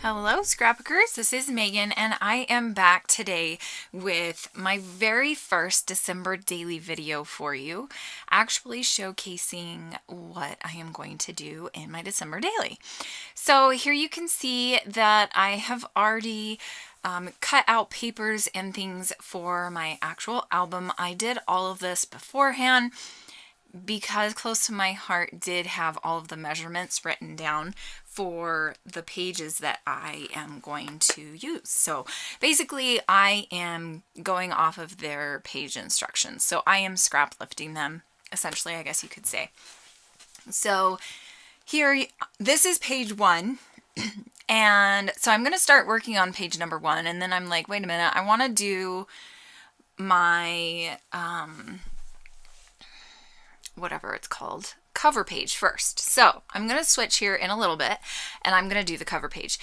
Hello scrapbookers, this is Megan and I am back today with my very first December daily video for you, actually showcasing what I am going to do in my December daily. So here you can see that I have already cut out papers and things for my actual album. I did all of this beforehand because Close to My Heart did have all of the measurements written down for the pages that I am going to use. So basically I am going off of their page instructions. So I am scrap lifting them, essentially, I guess you could say. So here, this is page 1. And so I'm going to start working on page number 1. And then I'm like, wait a minute, I want to do my, whatever it's called, cover page first. So I'm going to switch here in a little bit and I'm going to do the cover page.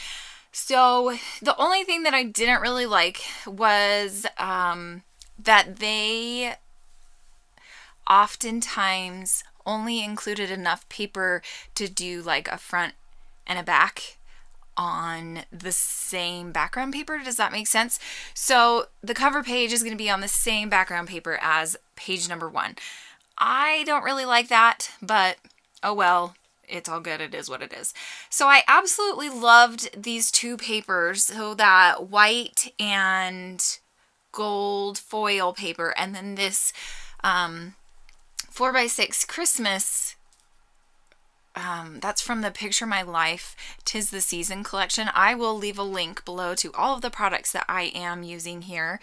So the only thing that I didn't really like was that they oftentimes only included enough paper to do like a front and a back on the same background paper. Does that make sense? So the cover page is going to be on the same background paper as page number 1. I don't really like that, but oh well, it's all good. It is what it is. So I absolutely loved these two papers. So that white and gold foil paper, and then this 4x6 Christmas. That's from the Picture My Life 'Tis the Season collection. I will leave a link below to all of the products that I am using here.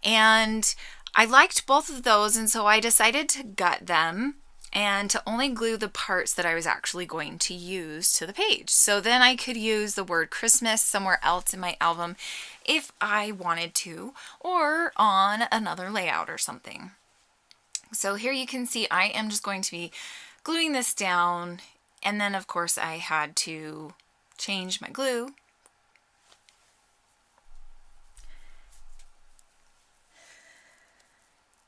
And I liked both of those, and so I decided to gut them and to only glue the parts that I was actually going to use to the page. So then I could use the word Christmas somewhere else in my album if I wanted to, or on another layout or something. So here you can see I am just going to be gluing this down, and then of course I had to change my glue.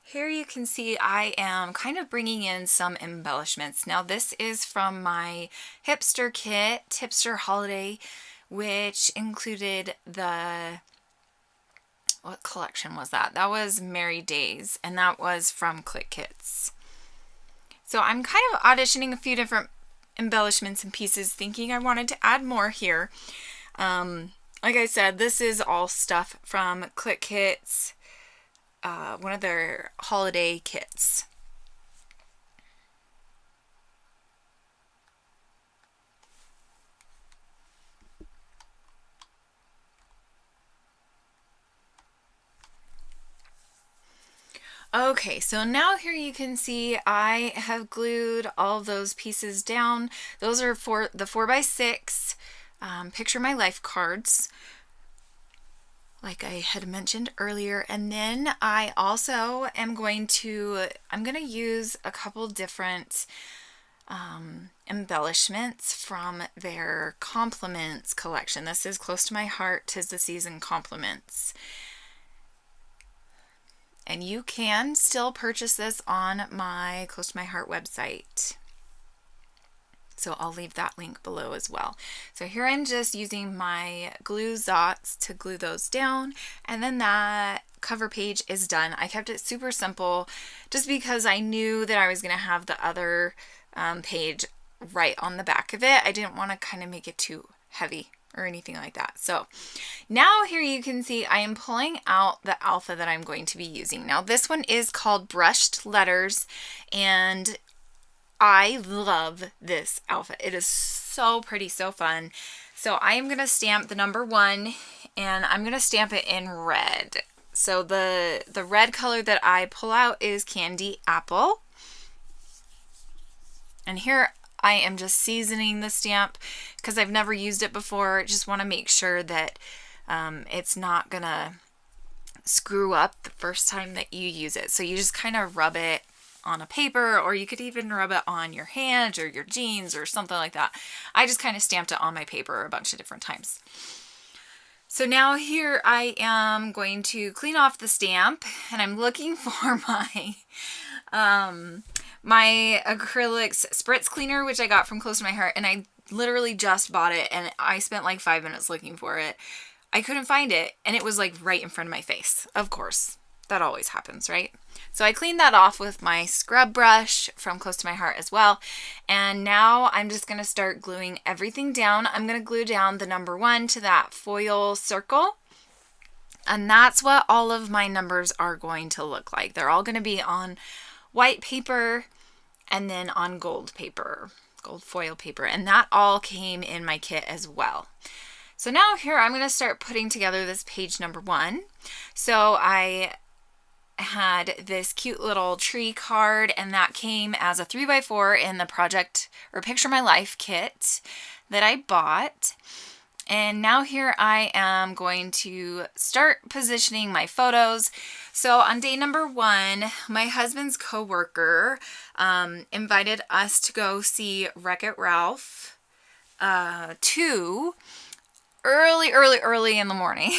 Here you can see I am kind of bringing in some embellishments. Now this is from my hipster kit, Hipster Holiday, which included the, what collection was that? That was Merry Days, and that was from Click Kits. So I'm kind of auditioning a few different embellishments and pieces, thinking I wanted to add more here. Like I said, this is all stuff from Click Kits. One of their holiday kits. Okay, so now here you can see I have glued all of those pieces down. Those are for the 4x6 Picture My Life cards, like I had mentioned earlier. And then I also am going to use a couple different embellishments from their compliments collection. This is Close to My Heart 'Tis the Season compliments. And you can still purchase this on my Close to My Heart website. So I'll leave that link below as well. So here I'm just using my glue Zots to glue those down, and then that cover page is done. I kept it super simple just because I knew that I was going to have the other page right on the back of it. I didn't want to kind of make it too heavy or anything like that. So now here you can see I am pulling out the alpha that I'm going to be using. Now this one is called Brushed Letters, and I love this alpha. It is so pretty, so fun. So I am going to stamp the number 1, and I'm going to stamp it in red. So the red color that I pull out is Candy Apple. And here I am just seasoning the stamp because I've never used it before. Just want to make sure that it's not going to screw up the first time that you use it. So you just kind of rub it on a paper, or you could even rub it on your hand or your jeans or something like that. I just kind of stamped it on my paper a bunch of different times. So now here I am going to clean off the stamp, and I'm looking for my my acrylics spritz cleaner, which I got from Close to My Heart, and literally just bought it and I spent like 5 minutes looking for it. I couldn't find it and it was like right in front of my face. Of course, that always happens, right? So I cleaned that off with my scrub brush from Close to My Heart as well. And now I'm just going to start gluing everything down. I'm going to glue down the number 1 to that foil circle. And that's what all of my numbers are going to look like. They're all going to be on white paper and then on gold paper, gold foil paper. And that all came in my kit as well. So now here I'm going to start putting together this page number 1. So I had this cute little tree card, and that came as a 3x4 in the Project or Picture My Life kit that I bought. And now here I am going to start positioning my photos. So on day number 1, my husband's coworker invited us to go see Wreck-It Ralph 2 early in the morning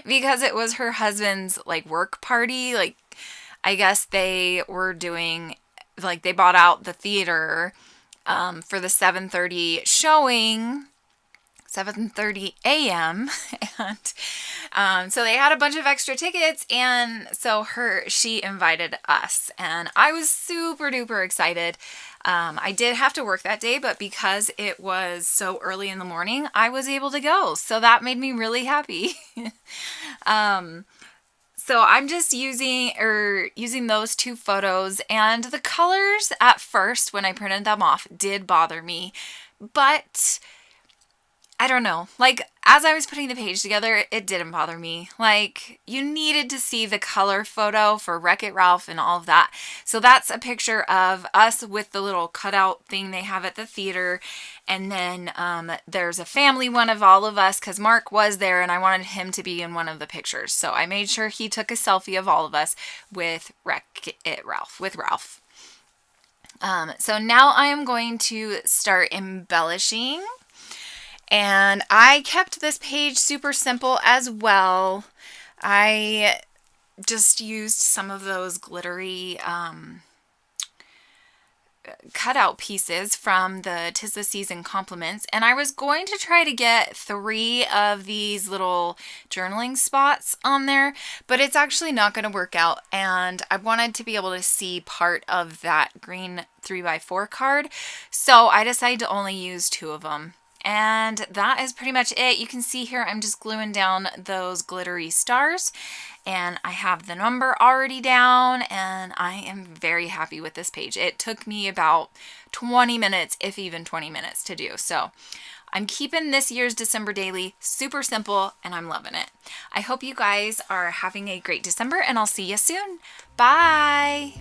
because it was her husband's like work party. Like, I guess they were doing, like, they bought out the theater for the 7:30 showing, 7:30 a.m. and so they had a bunch of extra tickets, and so she invited us, and I was super duper excited. I did have to work that day, but because it was so early in the morning, I was able to go. So that made me really happy. So I'm just using those 2 photos, and the colors at first when I printed them off did bother me, but I don't know, like, as I was putting the page together, it didn't bother me. Like, you needed to see the color photo for Wreck-It Ralph and all of that. So that's a picture of us with the little cutout thing they have at the theater. And then there's a family one of all of us because Mark was there and I wanted him to be in one of the pictures. So I made sure he took a selfie of all of us with Wreck-It Ralph, with Ralph. So now I am going to start embellishing. And I kept this page super simple as well. I just used some of those glittery cutout pieces from the 'Tis the Season compliments, and I was going to try to get 3 of these little journaling spots on there, but it's actually not going to work out, and I wanted to be able to see part of that green 3x4 card, so I decided to only use 2 of them. And that is pretty much it. You can see here I'm just gluing down those glittery stars, and I have the number already down, and I am very happy with this page. It took me about 20 minutes, if even 20 minutes to do. So I'm keeping this year's December daily super simple, and I'm loving it. I hope you guys are having a great December, and I'll see you soon. Bye.